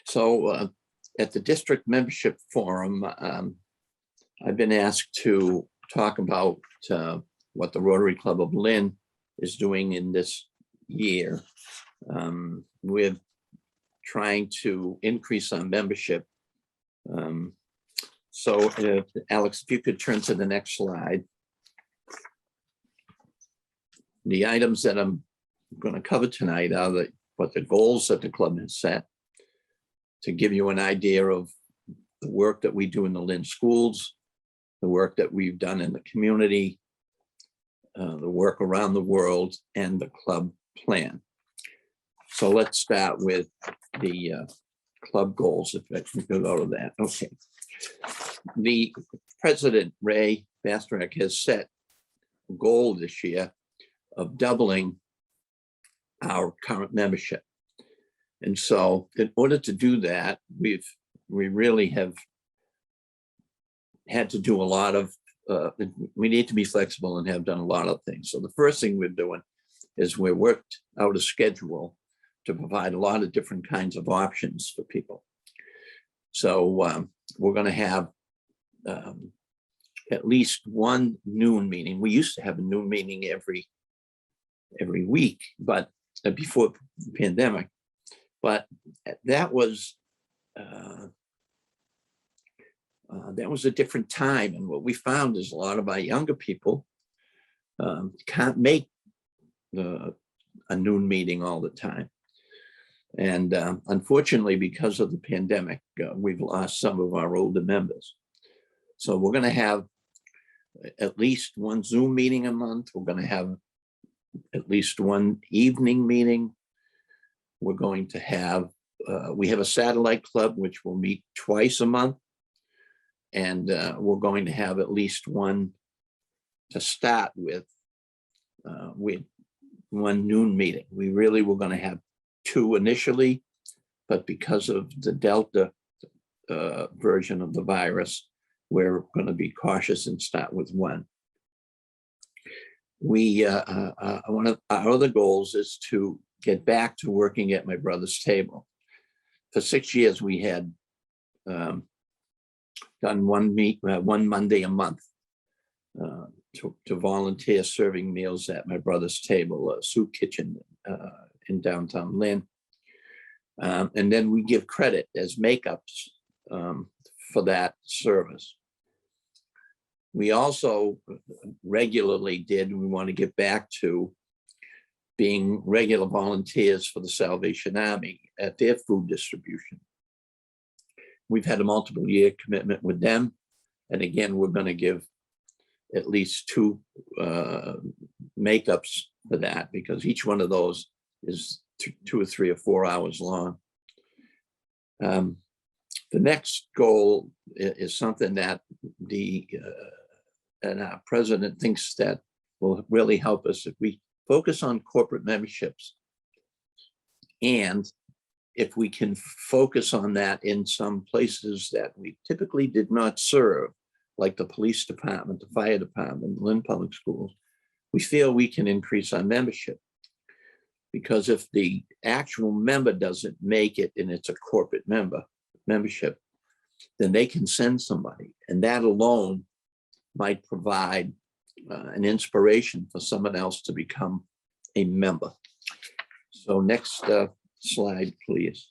So at the district membership forum, I've been asked to talk about what the Rotary Club of Lynn is doing in this year. We're trying to increase our membership. So Alex, if you could turn to the next slide. The items that I'm going to cover tonight are what the goals that the club has set, to give you an idea of the work that we do in the Lynn schools, the work that we've done in the community, the work around the world, and the club plan. So let's start with the club goals, if I can go to that. Okay. The president, Ray Bastrak, has set a goal this year of doubling our current membership. And so in order to do that, we really have had to do a lot of, we need to be flexible and have done a lot of things. So the first thing we're doing is we worked out a schedule to provide a lot of different kinds of options for people. So we're going to have at least one noon meeting. We used to have a noon meeting every week, but before the pandemic, but that was a different time. And what we found is a lot of our younger people can't make a noon meeting all the time. And unfortunately, because of the pandemic, we've lost some of our older members. So we're going to have at least one Zoom meeting a month. We're going to have at least one evening meeting. We're going to have, we have a satellite club, which will meet twice a month. And we're going to have at least one to start with one noon meeting. We really were going to have two initially, but because of the Delta version of the virus, we're going to be cautious and start with one. One of our other goals is to get back to working at my brother's table. For 6 years, we had done one Monday a month to volunteer serving meals at my brother's table, a soup kitchen in downtown Lynn. And then we give credit as makeups for that service. We also regularly we want to get back to being regular volunteers for the Salvation Army at their food distribution. We've had a multiple year commitment with them. And again, we're going to give at least two makeups for that, because each one of those is 2 or 3 or 4 hours long. The next goal is something that and our president thinks that will really help us if we focus on corporate memberships. And if we can focus on that in some places that we typically did not serve, like the police department, the fire department, Lynn Public Schools, we feel we can increase our membership. Because if the actual member doesn't make it and it's a corporate membership, then they can send somebody. And that alone might provide an inspiration for someone else to become a member. So next slide, please.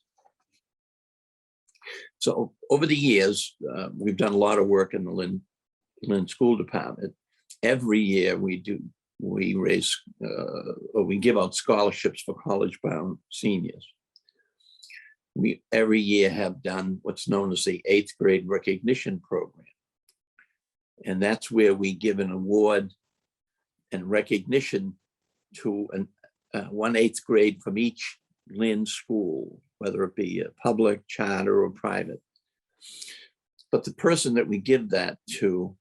So over the years, we've done a lot of work in the Lynn School Department. Every year we raise or we give out scholarships for college-bound seniors. We every year have done what's known as the 8th grade recognition program. And that's where we give an award and recognition to one 8th grade from each Lynn school, whether it be a public, charter, or private. But the person that we give that to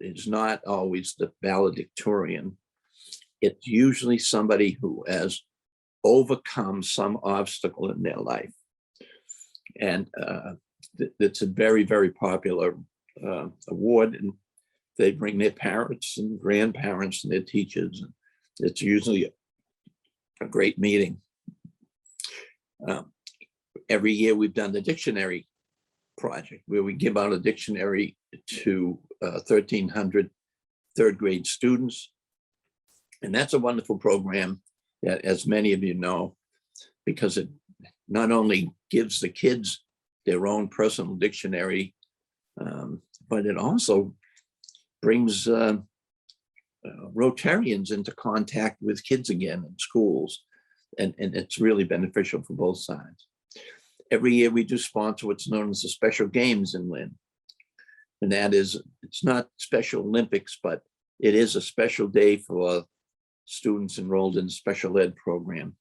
is not always the valedictorian. It's usually somebody who has overcome some obstacle in their life. And it's a very, very popular award. And they bring their parents and grandparents and their teachers. And it's usually a great meeting. Every year we've done the dictionary project where we give out a dictionary to 1,300 third grade students. And that's a wonderful program that, as many of you know, because it not only gives the kids their own personal dictionary, but it also brings Rotarians into contact with kids again in schools. And it's really beneficial for both sides. Every year we do sponsor what's known as the Special Games in Lynn. And that is, it's not Special Olympics, but it is a special day for students enrolled in the special ed program.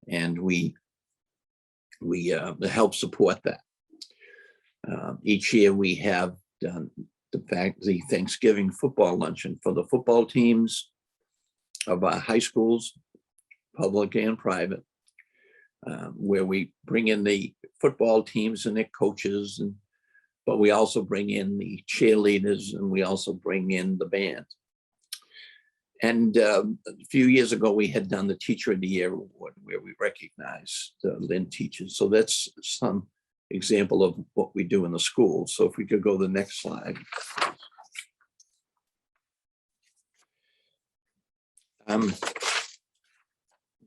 And we help support that. Each year we have done the Thanksgiving football luncheon for the football teams of our high schools, public and private, where we bring in the football teams and their coaches, but we also bring in the cheerleaders and we also bring in the band. And a few years ago, we had done the Teacher of the Year Award where we recognize the Lynn teachers. So that's some example of what we do in the school. So if we could go to the next slide. In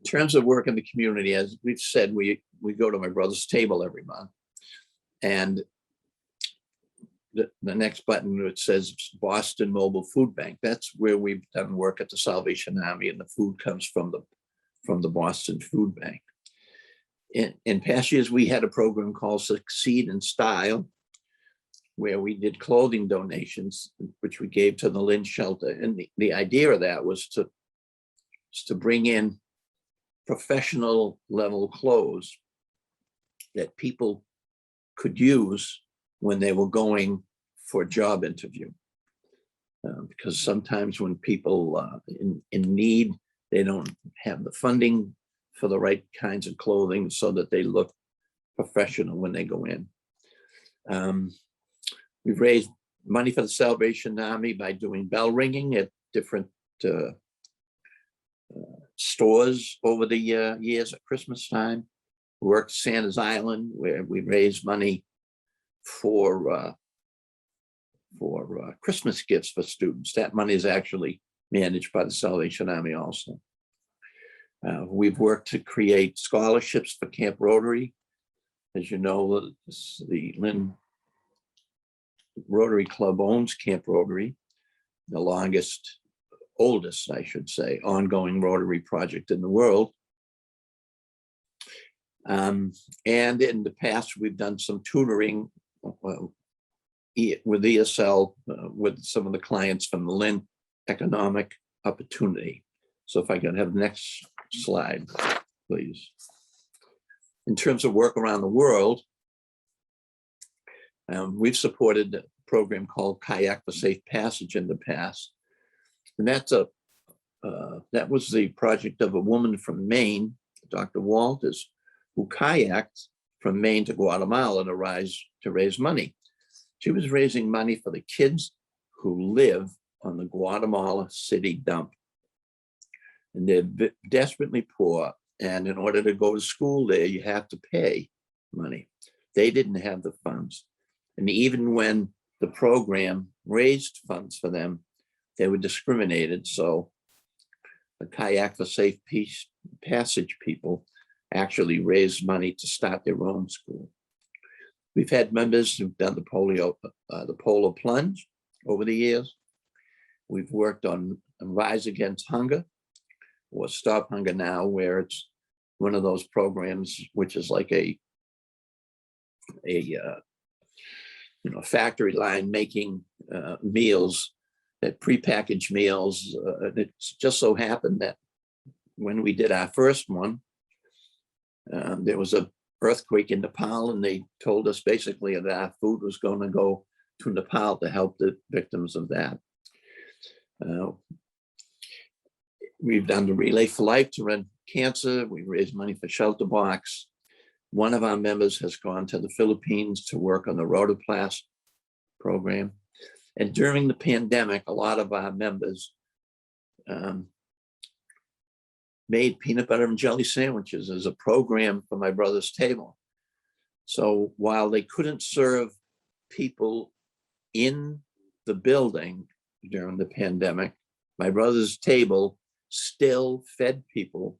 terms of work in the community, as we've said, we go to my brother's table every month. And the next button, it says Boston Mobile Food Bank. That's where we've done work at the Salvation Army, and the food comes from the Boston Food Bank. In past years, we had a program called Succeed in Style, where we did clothing donations, which we gave to the Lynn shelter. And the idea of that was to bring in professional level clothes that people could use when they were going for a job interview. Because sometimes when people in need, they don't have the funding for the right kinds of clothing so that they look professional when they go in. We've raised money for the Salvation Army by doing bell ringing at different stores over the years at Christmas time. We worked Santa's Island, where we raised money for Christmas gifts for students. That money is actually managed by the Salvation Army also. We've worked to create scholarships for Camp Rotary. As you know, the Lynn Rotary Club owns Camp Rotary, the oldest, I should say, ongoing Rotary project in the world. And in the past, we've done some tutoring with ESL with some of the clients from the Lynn Economic Opportunity. So if I can have the next slide, please. In terms of work around the world, we've supported a program called Kayak for Safe Passage in the past. And that was the project of a woman from Maine, Dr. Walters, who kayaked from Maine to Guatemala to raise money. She was raising money for the kids who live on the Guatemala city dump. And they're desperately poor. And in order to go to school there, you have to pay money. They didn't have the funds. And even when the program raised funds for them, they were discriminated. So the Kayak for Safe Passage people actually raised money to start their own school. We've had members who've done the polar plunge over the years. We've worked on Rise Against Hunger, or Stop Hunger Now, where it's one of those programs which is like a factory line making meals, that prepackaged meals. It's just so happened that when we did our first one, there was an earthquake in Nepal, and they told us basically that our food was going to go to Nepal to help the victims of that. We've done the Relay for Life to run cancer. We raised money for Shelter Box. One of our members has gone to the Philippines to work on the Rotoplas program. And during the pandemic, a lot of our members made peanut butter and jelly sandwiches as a program for my brother's table. So while they couldn't serve people in the building during the pandemic, my brother's table still fed people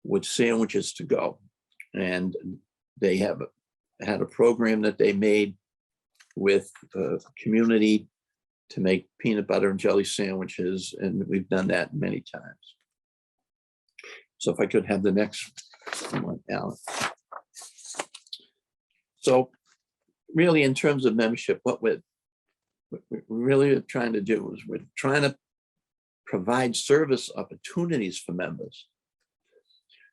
with sandwiches to go. And they had a program that they made with the community to make peanut butter and jelly sandwiches. And we've done that many times. So if I could have the next one, Alan. So really, in terms of membership, what we're really trying to do is we're trying to provide service opportunities for members.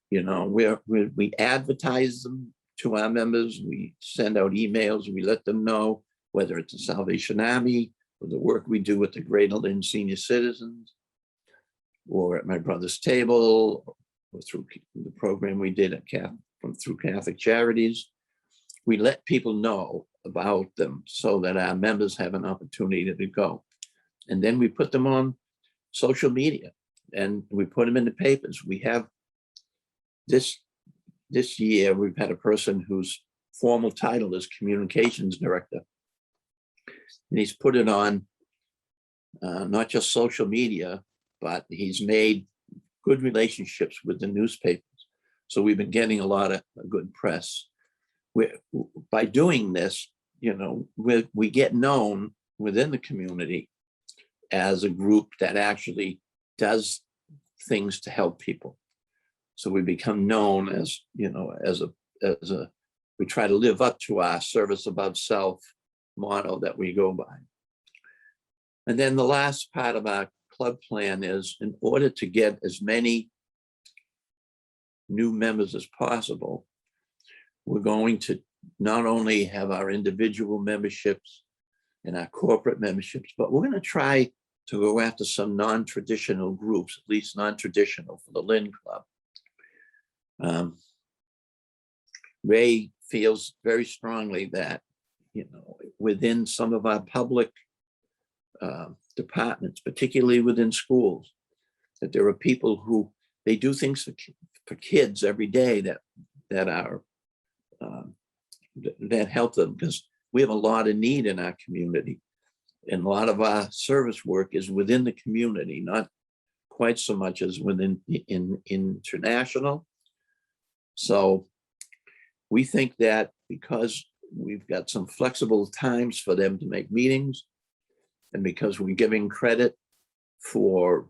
You know, we advertise them to our members. We send out emails. We let them know whether it's the Salvation Army or the work we do with the Greater Lynn Senior Citizens, or at my brother's table, or through the program we did at through Catholic Charities. We let people know about them so that our members have an opportunity to go. And then we put them on social media and we put them in the papers. We have this year, we've had a person whose formal title is communications director. And he's put it on not just social media, but he's made good relationships with the newspapers. So we've been getting a lot of good press. By doing this, you know, we get known within the community as a group that actually does things to help people. So we become known as, you know, we try to live up to our service above self motto that we go by. And then the last part of our club plan is, in order to get as many new members as possible, we're going to not only have our individual memberships and our corporate memberships, but we're going to try to go after some non-traditional groups, at least non-traditional for the Lynn Club. Ray feels very strongly that, you know, within some of our public departments, particularly within schools, that there are people who they do things for kids every day that are that help them, because we have a lot of need in our community, and a lot of our service work is within the community, not quite so much as within international. So we think that because we've got some flexible times for them to make meetings, and because we're giving credit for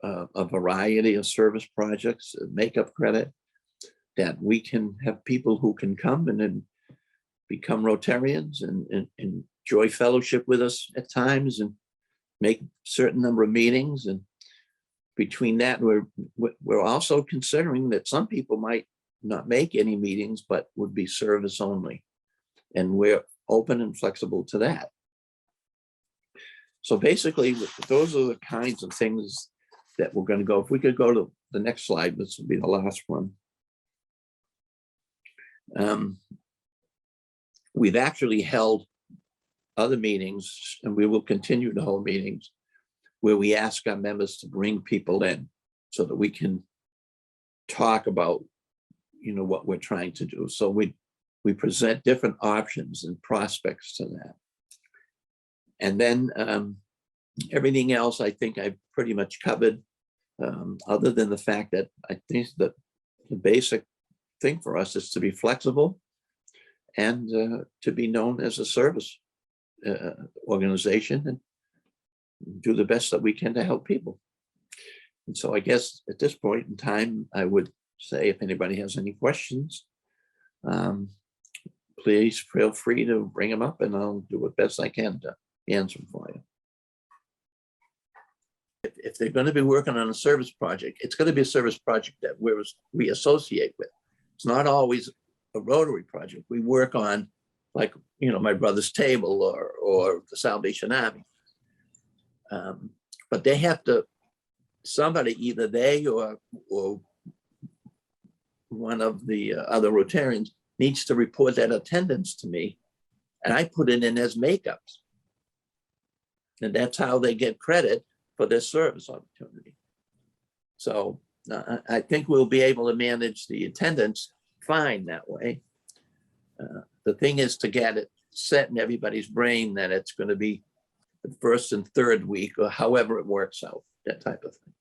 a variety of service projects, makeup credit, that we can have people who can come and become Rotarians and enjoy fellowship with us at times and make a certain number of meetings. And between that, we're also considering that some people might not make any meetings, but would be service only. And we're open and flexible to that. So basically, those are the kinds of things that we're going to go. If we could go to the next slide, this will be the last one. We've actually held other meetings, and we will continue to hold meetings where we ask our members to bring people in so that we can talk about, you know, what we're trying to do. So we present different options and prospects to that. And then everything else, I think I've pretty much covered, other than the fact that I think that the basic thing for us is to be flexible and to be known as a service organization and do the best that we can to help people. And so I guess at this point in time, I would say if anybody has any questions, please feel free to bring them up and I'll do what best I can to answer them for you. If they're going to be working on a service project, it's going to be a service project that we associate with. It's not always a Rotary project. We work on, like, you know, my brother's table or the Salvation Army. But they have to, somebody, either they or one of the other Rotarians needs to report that attendance to me, and I put it in as makeups. And that's how they get credit for their service opportunity. So I think we'll be able to manage the attendance fine that way. The thing is to get it set in everybody's brain that it's going to be the first and third week, or however it works out, that type of thing.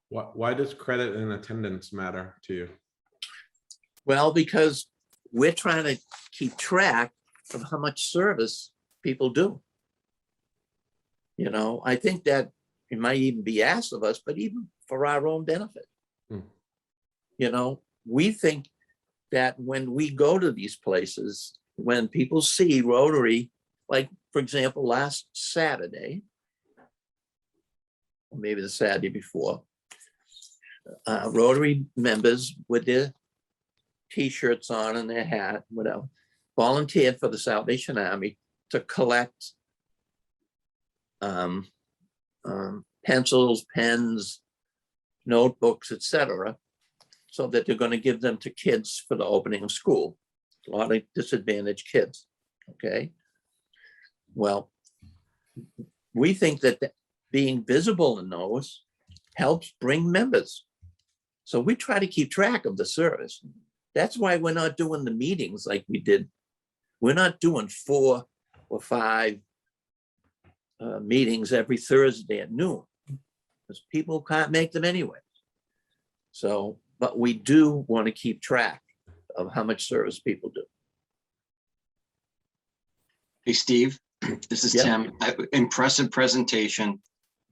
Why does credit and attendance matter to you? Well, because we're trying to keep track of how much service people do. You know, I think that it might even be asked of us, but even for our own benefit. You know, we think that when we go to these places, when people see Rotary, like, for example, last Saturday, or maybe the Saturday before, Rotary members with their T-shirts on and their hat, whatever, volunteered for the Salvation Army to collect pencils, pens, notebooks, etc., so that they're going to give them to kids for the opening of school. A lot of disadvantaged kids. Okay. Well, we think that being visible in those helps bring members. So we try to keep track of the service. That's why we're not doing the meetings like we did. We're not doing 4 or 5 meetings every Thursday at noon, because people can't make them anyway. So, but we do want to keep track of how much service people do. Hey, Steve, this is Tim. Impressive presentation.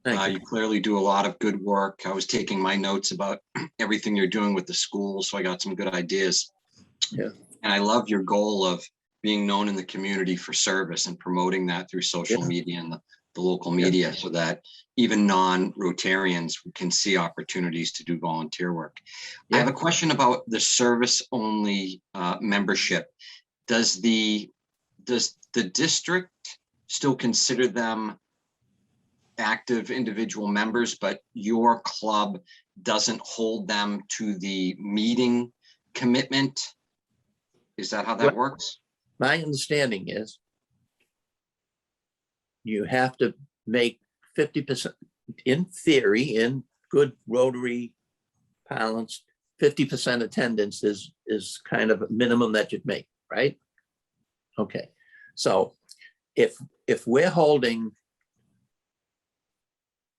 You clearly do a lot of good work. I was taking my notes about everything you're doing with the school, so I got some good ideas. Yeah. And I love your goal of being known in the community for service and promoting that through social media and the local media, so that even non-Rotarians can see opportunities to do volunteer work. I have a question about the service-only membership. Does the district still consider them active individual members, but your club doesn't hold them to the meeting commitment? Is that how that works? My understanding is you have to make 50%, in theory, in good Rotary parlance, 50% attendance is kind of a minimum that you'd make, right? Okay, so if we're holding,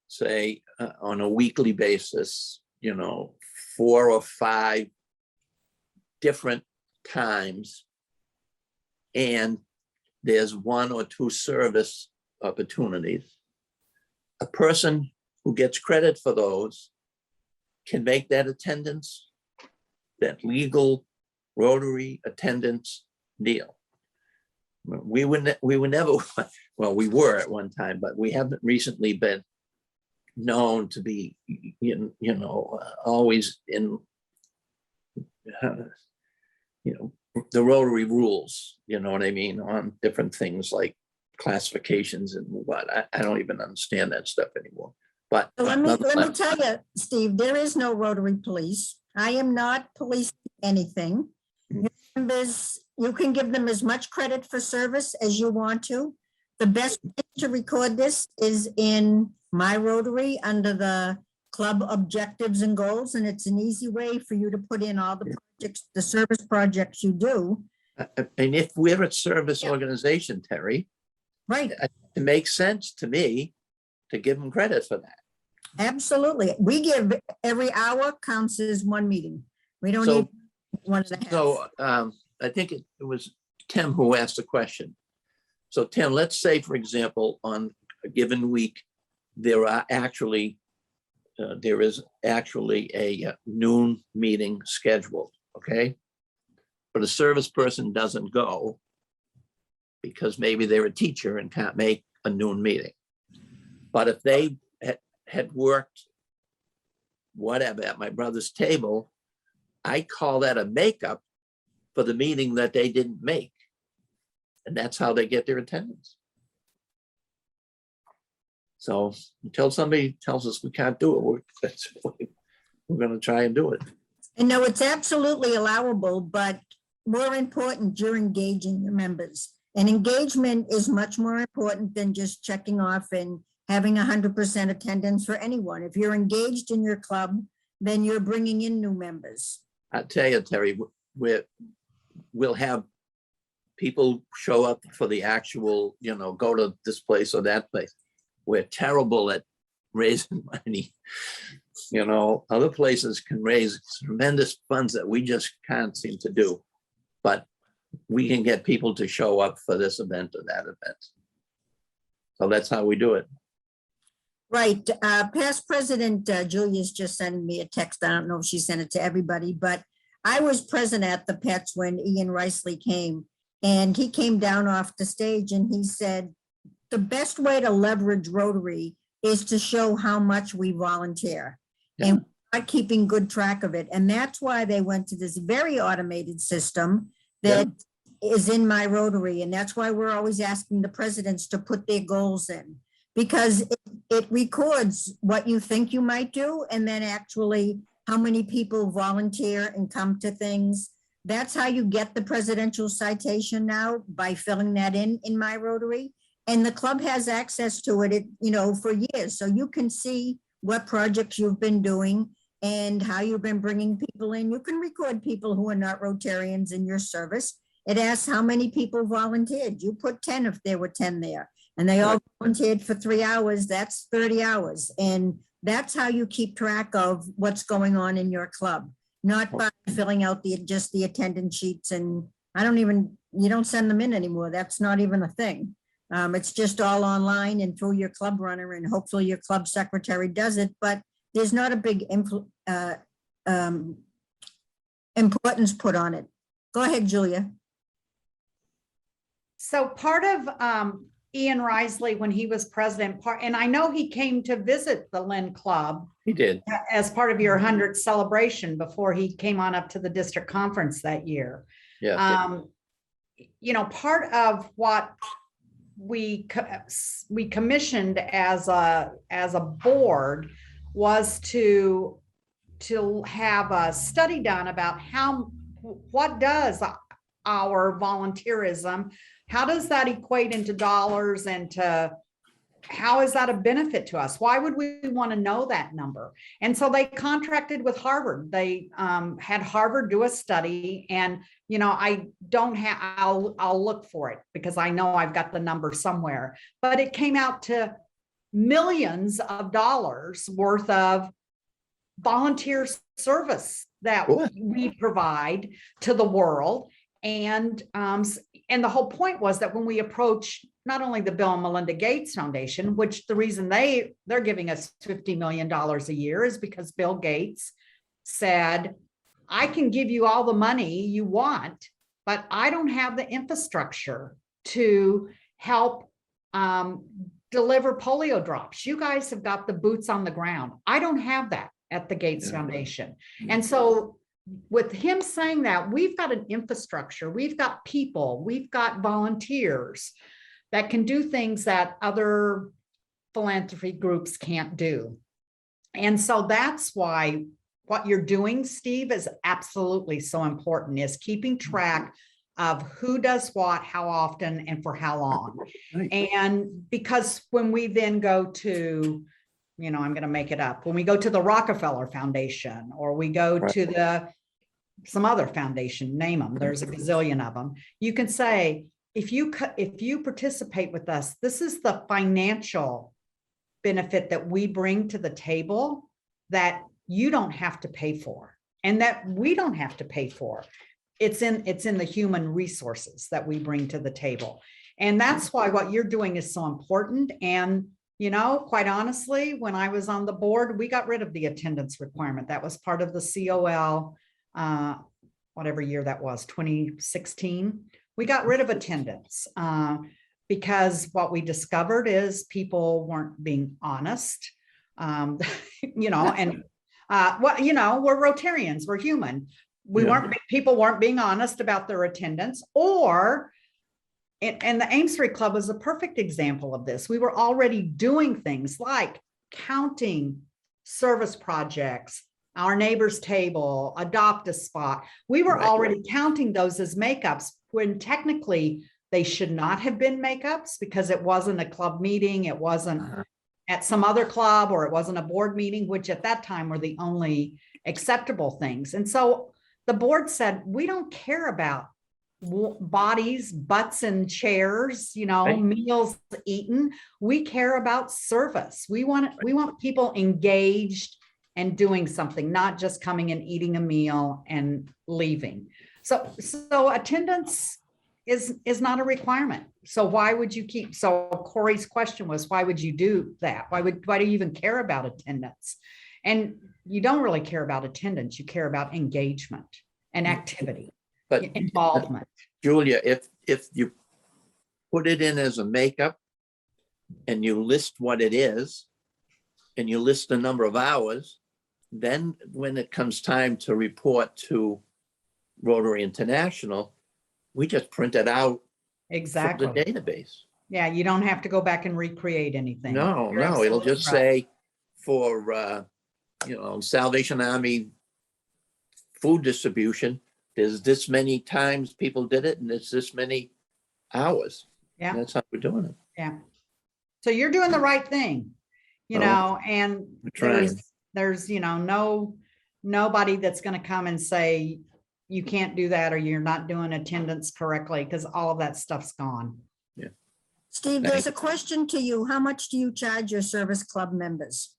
say, on a weekly basis, you know, 4 or 5 different times, and there's 1 or 2 service opportunities, a person who gets credit for those can make that attendance, that legal Rotary attendance deal. We were never, well, we were at one time, but we haven't recently been known to be, you know, always in, you know, the Rotary rules, you know what I mean, on different things like classifications and what. I don't even understand that stuff anymore. But let me tell you, Steve, there is no Rotary police. I am not policing anything. Your members, you can give them as much credit for service as you want to. The best way to record this is in my Rotary under the club objectives and goals, and it's an easy way for you to put in all the projects, the service projects you do. And if we're a service organization, Terry, right, it makes sense to me to give them credit for that. Absolutely. We give every hour counts as 1 meeting. We don't need 1.5. So I think it was Tim who asked the question. So Tim, let's say, for example, on a given week, there is actually a noon meeting scheduled, okay? But a service person doesn't go because maybe they're a teacher and can't make a noon meeting. But if they had worked whatever at my brother's table, I call that a makeup for the meeting that they didn't make. And that's how they get their attendance. So until somebody tells us we can't do it, we're going to try and do it. And no, it's absolutely allowable, but more important, you're engaging your members. And engagement is much more important than just checking off and having 100% attendance for anyone. If you're engaged in your club, then you're bringing in new members. I tell you, Terry, we'll have people show up for the actual, go to this place or that place. We're terrible at raising money. Other places can raise tremendous funds that we just can't seem to do. But we can get people to show up for this event or that event. So that's how we do it. Right. Past President Julia's just sending me a text. I don't know if she sent it to everybody, but I was present at the Pets when Ian Riceley came, and he came down off the stage and he said, the best way to leverage Rotary is to show how much we volunteer. Yeah. And we're not keeping good track of it. And that's why they went to this very automated system that is in my Rotary. And that's why we're always asking the presidents to put their goals in, because it records what you think you might do and then actually how many people volunteer and come to things. That's how you get the presidential citation now, by filling that in my Rotary. And the club has access to it, for years. So you can see what projects you've been doing and how you've been bringing people in. You can record people who are not Rotarians in your service. It asks how many people volunteered. You put 10 if there were 10 there. And they all volunteered for 3 hours. That's 30 hours. And that's how you keep track of what's going on in your club, not by filling out just the attendance sheets. And you don't send them in anymore. That's not even a thing. It's just all online and through your club runner, and hopefully your club secretary does it, but there's not a big importance put on it. Go ahead, Julia. So part of Ian Risley, when he was president, and I know he came to visit the Lynn Club. He did. As part of your 100th celebration before he came on up to the district conference that year. Yeah. Part of what we commissioned as a board was to have a study done about what does our volunteerism, how does that equate into dollars, and how is that a benefit to us? Why would we want to know that number? And so they contracted with Harvard. They had Harvard do a study, and I'll look for it because I know I've got the number somewhere, but it came out to millions of dollars worth of volunteer service that we provide to the world. And the whole point was that when we approach not only the Bill and Melinda Gates Foundation, which the reason they're giving us $50 million a year is because Bill Gates said, I can give you all the money you want, but I don't have the infrastructure to help deliver polio drops. You guys have got the boots on the ground. I don't have that at the Gates Foundation. And so with him saying that, we've got an infrastructure, we've got people, we've got volunteers that can do things that other philanthropy groups can't do. And so that's why what you're doing, Steve, is absolutely so important, is keeping track of who does what, how often, and for how long. Right. And because when we then go to, I'm going to make it up, when we go to the Rockefeller Foundation, or we go to some other foundation, name them, there's a gazillion of them, you can say, if you participate with us, this is the financial benefit that we bring to the table that you don't have to pay for, and that we don't have to pay for. It's in the human resources that we bring to the table. And that's why what you're doing is so important. And, quite honestly, when I was on the board, we got rid of the attendance requirement. That was part of the COL, whatever year that was, 2016. We got rid of attendance because what we discovered is people weren't being honest, and we're Rotarians, we're human. People weren't being honest about their attendance, and the Amesbury Club was a perfect example of this. We were already doing things like counting service projects, our neighbor's table, adopt a spot. We were already counting those as makeups when technically they should not have been makeups, because it wasn't a club meeting. It wasn't at some other club, or it wasn't a board meeting, which at that time were the only acceptable things. And so the board said, we don't care about bodies, butts and chairs, Right. meals eaten. We care about service. We want people engaged and doing something, not just coming and eating a meal and leaving. So attendance is not a requirement. So why would you keep, so Corey's question was, why would you do that? Why do you even care about attendance? And you don't really care about attendance. You care about engagement and activity, But involvement. Julia, if you put it in as a makeup and you list what it is and you list the number of hours, then when it comes time to report to Rotary International, we just print it out from Exactly. the database. Yeah, you don't have to go back and recreate anything. No, You're no, it'll absolutely just right. say for, Salvation Army food distribution, there's this many times people did it and it's this many hours. Yeah. That's how we're doing it. Yeah. So you're doing the right thing, and We're trying. there's, nobody that's going to come and say, you can't do that, or you're not doing attendance correctly, because all of that stuff's gone. Steve, there's a question to you. How much do you charge your service club members?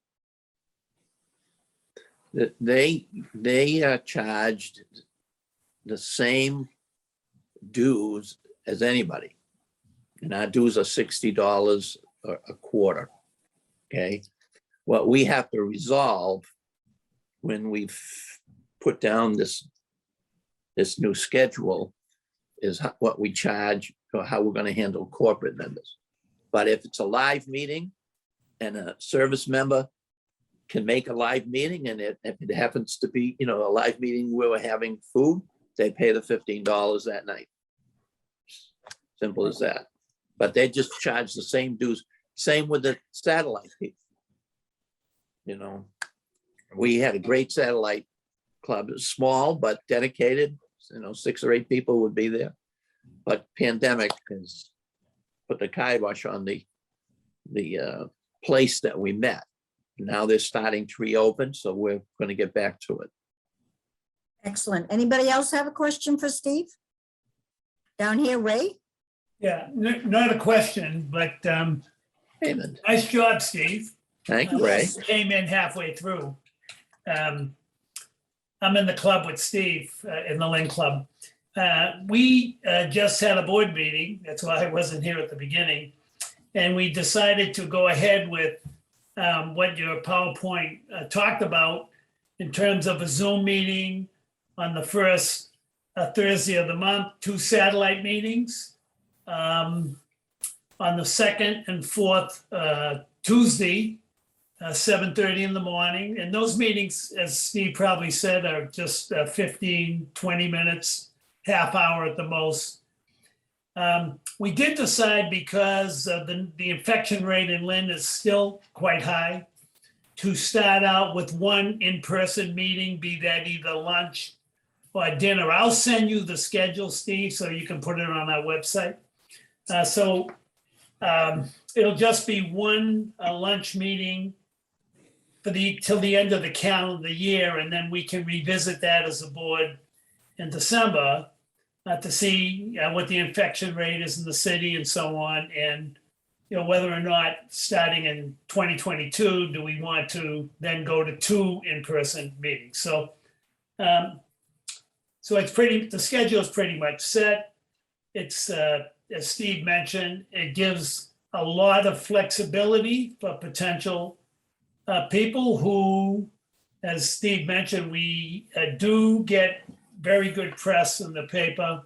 They charged the same dues as anybody. And our dues are $60 a quarter. Okay. What we have to resolve when we've put down this new schedule is what we charge or how we're going to handle corporate members. But if it's a live meeting and a service member can make a live meeting, and if it happens to be, a live meeting where we're having food, they pay the $15 that night. Simple as that. But they just charge the same dues. Same with the satellite people. We had a great satellite club. It was small but dedicated. 6 or 8 people would be there. But pandemic has put the kibosh on the place that we met. Now they're starting to reopen, so we're going to get back to it. Excellent. Anybody else have a question for Steve? Down here, Ray? Yeah, not a question, but David, nice job, Steve. thank you, Ray. Came in halfway through. I'm in the club with Steve, in the Lynn Club. We just had a board meeting. That's why I wasn't here at the beginning. And we decided to go ahead with what your PowerPoint talked about in terms of a Zoom meeting on the first Thursday of the month, 2 satellite meetings. On the second and fourth Tuesday, 7:30 in the morning. And those meetings, as Steve probably said, are just 15, 20 minutes, half hour at the most. We did decide, because the infection rate in Lynn is still quite high, to start out with one in-person meeting, be that either lunch or dinner. I'll send you the schedule, Steve, so you can put it on our website. It'll just be one lunch meeting till the end of the calendar year, and then we can revisit that as a board in December to see what the infection rate is in the city and so on, and whether or not starting in 2022 do we want to then go to 2 in-person meetings. So the schedule is pretty much set. It's as Steve mentioned, it gives a lot of flexibility for potential people who, as Steve mentioned, we do get very good press in the paper.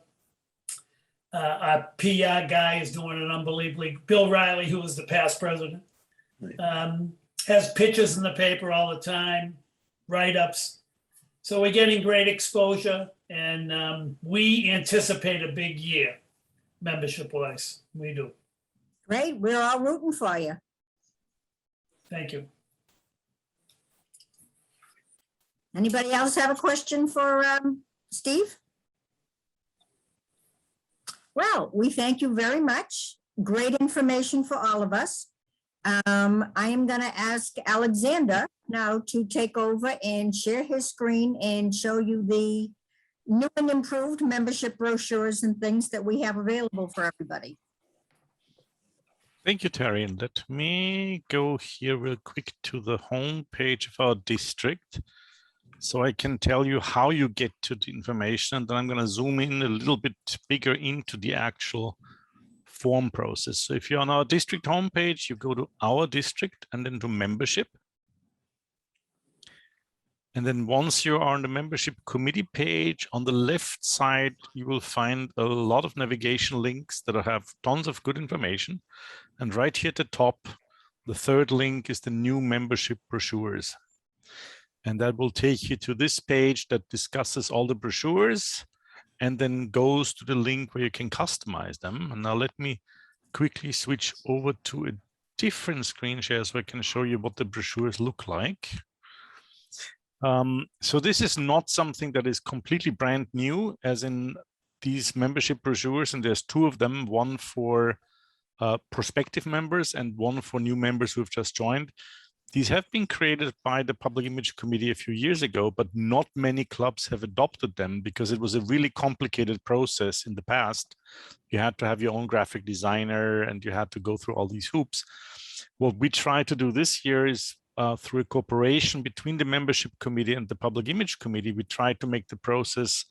Our PR guy is doing it unbelievably. Bill Riley, who was the past president, has pictures in the paper all the time, write-ups. So we're getting great exposure, and we anticipate a big year membership-wise. We do. Great. We're all rooting for you. Thank you. Anybody else have a question for Steve? Well, we thank you very much. Great information for all of us. I am going to ask Alexander now to take over and share his screen and show you new and improved membership brochures and things that we have available for everybody. Thank you, Terry. And let me go here real quick to the home page of our district, so I can tell you how you get to the information. And then I'm going to zoom in a little bit bigger into the actual form process. So if you're on our district homepage, you go to our district and then to membership. And then once you are on the membership committee page, on the left side, you will find a lot of navigation links that have tons of good information. And right here at the top, the third link is the new membership brochures. And that will take you to this page that discusses all the brochures and then goes to the link where you can customize them. And now let me quickly switch over to a different screen share so I can show you what the brochures look like. So this is not something that is completely brand new, as in these membership brochures, and there's two of them, one for prospective members and one for new members who have just joined. These have been created by the Public Image Committee a few years ago, but not many clubs have adopted them because it was a really complicated process in the past. You had to have your own graphic designer and you had to go through all these hoops. What we try to do this year is through a cooperation between the membership committee and the Public Image Committee, we try to make the process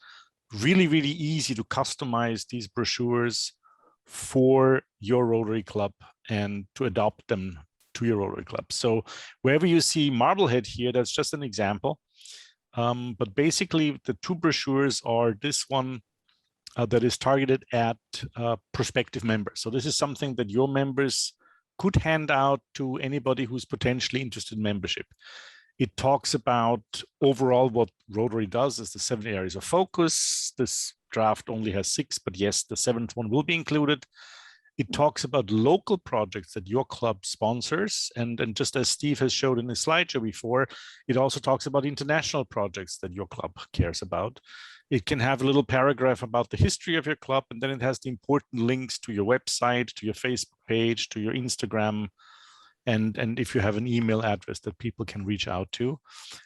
really, really easy to customize these brochures for your Rotary Club and to adopt them to your Rotary Club. So wherever you see Marblehead here, that's just an example. But basically, the two brochures are this one that is targeted at prospective members. So this is something that your members could hand out to anybody who's potentially interested in membership. It talks about overall what Rotary does is the 7 areas of focus. This draft only has 6, but yes, the 7th one will be included. It talks about local projects that your club sponsors. And just as Steve has showed in his slideshow before, it also talks about international projects that your club cares about. It can have a little paragraph about the history of your club, and then it has the important links to your website, to your Facebook page, to your Instagram, and if you have an email address that people can reach out to.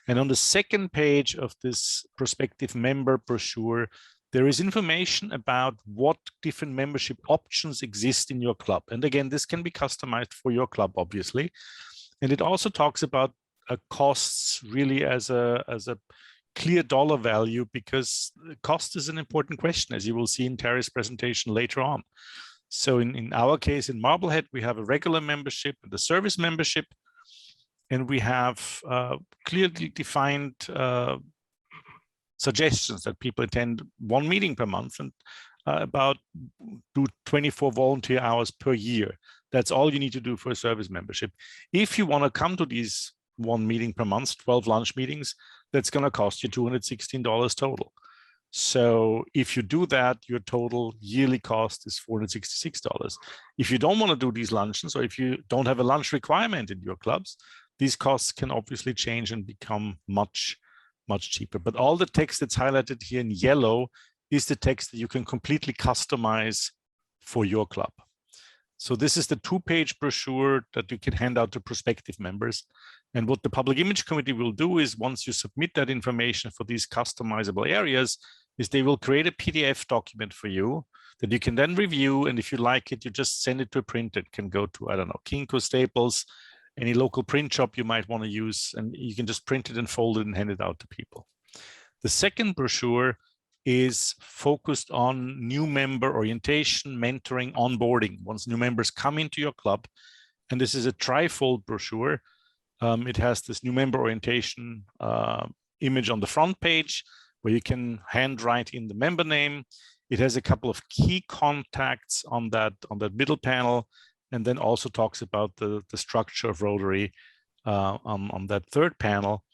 And on the second page of this prospective member brochure, there is information about what different membership options exist in your club. And again, this can be customized for your club, obviously. And it also talks about costs really as a clear dollar value, because cost is an important question, as you will see in Terry's presentation later on. So in our case, in Marblehead, we have a regular membership and a service membership, and we have clearly defined suggestions that people attend 1 meeting per month and about do 24 volunteer hours per year. That's all you need to do for a service membership. If you want to come to these 1 meeting per month, 12 lunch meetings, that's going to cost you $216 total. So if you do that, your total yearly cost is $466. If you don't want to do these luncheons, or if you don't have a lunch requirement in your clubs, these costs can obviously change and become much cheaper. But all the text that's highlighted here in yellow is the text that you can completely customize for your club. So this is the 2-page brochure that you can hand out to prospective members. And what the Public Image Committee will do is, once you submit that information for these customizable areas, is they will create a PDF document for you that you can then review. And if you like it, you just send it to a print. It can go to, I don't know, Kinko, Staples, any local print shop you might want to use, and you can just print it and fold it and hand it out to people. The second brochure is focused on new member orientation, mentoring, onboarding, once new members come into your club. And this is a trifold brochure. It has this new member orientation image on the front page where you can handwrite in the member name. It has a couple of key contacts on that middle panel, and then also talks about the structure of Rotary on that third panel.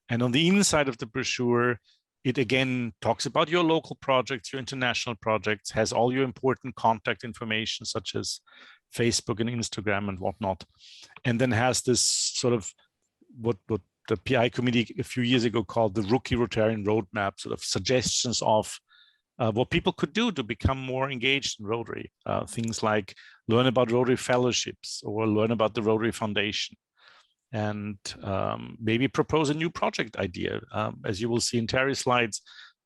And on the inside of the brochure, it again talks about your local projects, your international projects, has all your important contact information, such as Facebook and Instagram and whatnot. And then has this sort of what the PI committee a few years ago called the Rookie Rotarian Roadmap, sort of suggestions of what people could do to become more engaged in Rotary. Things like learn about Rotary fellowships or learn about the Rotary Foundation, and maybe propose a new project idea. As you will see in Terry's slides,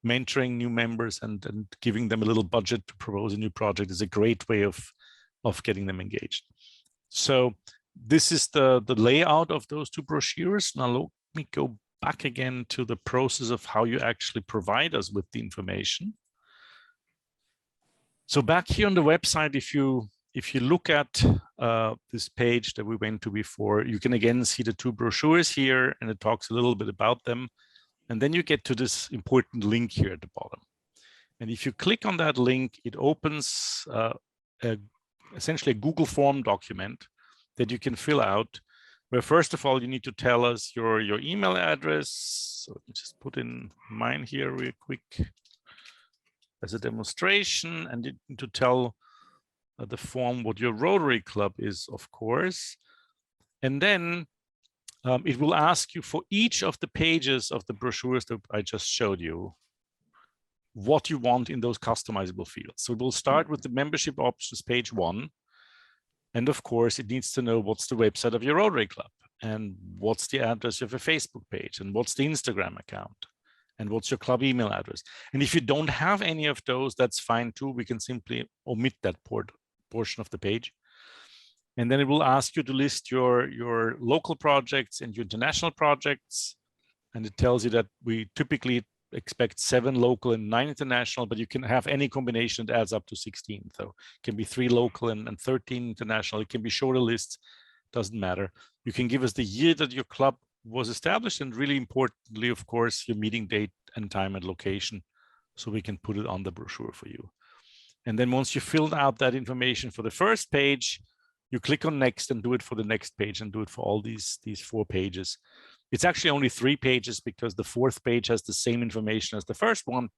mentoring new members and giving them a little budget to propose a new project is a great way of getting them engaged. So this is the layout of those two brochures. Now let me go back again to the process of how you actually provide us with the information. So back here on the website, if you look at this page that we went to before, you can again see the two brochures here, and it talks a little bit about them. And then you get to this important link here at the bottom. And if you click on that link, it opens essentially a Google form document that you can fill out, where first of all, you need to tell us your email address. So let me just put in mine here real quick as a demonstration, and you need to tell the form what your Rotary Club is, of course. And then it will ask you for each of the pages of the brochures that I just showed you, what you want in those customizable fields. So we'll start with the membership options, page 1. And of course, it needs to know what's the website of your Rotary Club, and what's the address of a Facebook page, and what's the Instagram account, and what's your club email address. And if you don't have any of those, that's fine too. We can simply omit that portion of the page. And then it will ask you to list your local projects and your international projects. And it tells you that we typically expect 7 local and 9 international, but you can have any combination that adds up to 16. So it can be 3 local and 13 international. It can be shorter lists, doesn't matter. You can give us the year that your club was established, and really importantly, of course, your meeting date and time and location, so we can put it on the brochure for you. And then once you filled out that information for the first page, you click on next and do it for the next page, and do it for all these 4 pages. It's actually only 3 pages because the 4th page has the same information as the first one.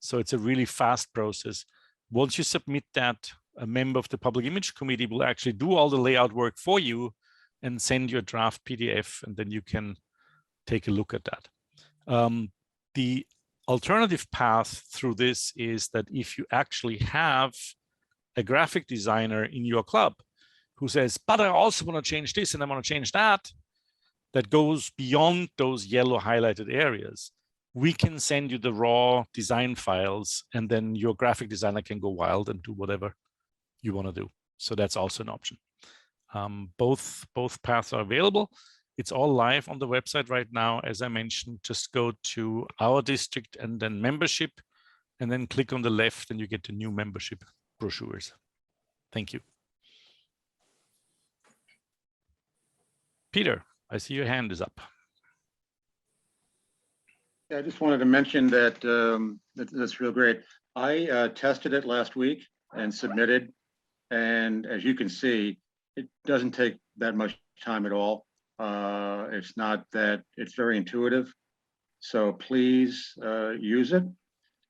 So it's a really fast process. Once you submit that, a member of the Public Image Committee will actually do all the layout work for you and send you a draft PDF, and then you can take a look at that. The alternative path through this is that if you actually have a graphic designer in your club who says, but I also want to change this and I want to change that, that goes beyond those yellow highlighted areas, we can send you the raw design files, and then your graphic designer can go wild and do whatever you want to do. So that's also an option. Both paths are available. It's all live on the website right now. As I mentioned, just go to our district and then membership, and then click on the left and you get the new membership brochures. Thank you. Peter, I see your hand is up. Yeah, I just wanted to mention that that's real great. I tested it last week and submitted, and as you can see, it doesn't take that much time at all. It's not that, it's very intuitive. So please use it.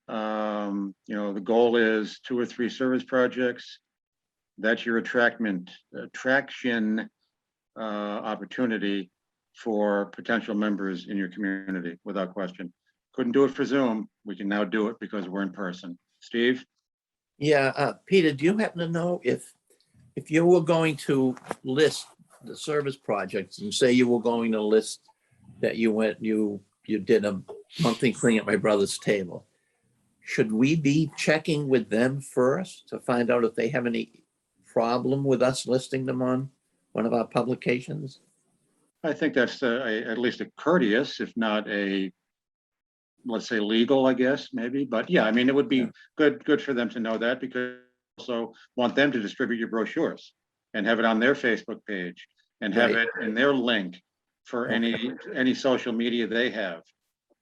You know, the goal is 2 or 3 service projects. That's your attraction opportunity for potential members in your community, without question. Couldn't do it for Zoom. We can now do it because we're in person. Steve? Yeah, Peter, do you happen to know if you were going to list the service projects, and say you were going to list that you did a monthly clean at my brother's table, should we be checking with them first to find out if they have any problem with us listing them on one of our publications? I think that's at least a courteous, if not a, let's say, legal, I guess, maybe. But yeah, I mean, it would be good for them to know that, because I also want them to distribute your brochures and have it on their Facebook page and have it in their link for any social media they have.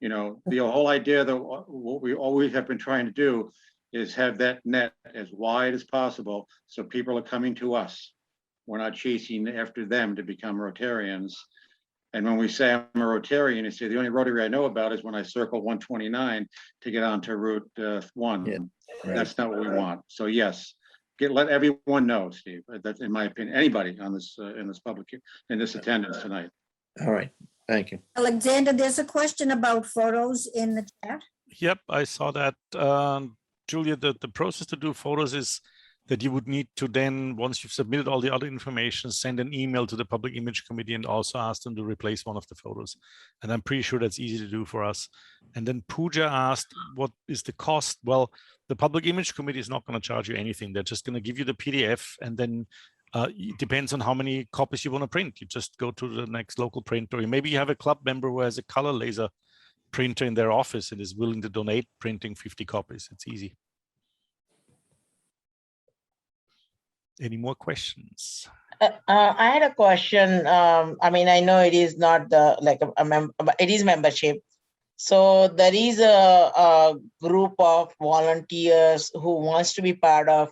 You know, the whole idea that what we always have been trying to do is have that net as wide as possible, so people are coming to us. We're not chasing after them to become Rotarians. And when we say I'm a Rotarian, you say the only Rotary I know about is when I circle 129 to get onto Route 1. Yeah, right. That's not what we want. So yes, let everyone know, Steve. That's, in my opinion, anybody on this in this attendance tonight. All right, thank you. Alexander, there's a question about photos in the chat. Yep, I saw that. Julia, the process to do photos is that you would need to then, once you've submitted all the other information, send an email to the Public Image Committee and also ask them to replace one of the photos. And I'm pretty sure that's easy to do for us. And then Pooja asked, what is the cost? Well, the Public Image Committee is not going to charge you anything. They're just going to give you the PDF, and then it depends on how many copies you want to print. You just go to the next local printer. Or maybe you have a club member who has a color laser printer in their office and is willing to donate printing 50 copies. It's easy. Any more questions? I had a question. I mean, I know it is not the like a member, but it is membership. So there is a group of volunteers who wants to be part of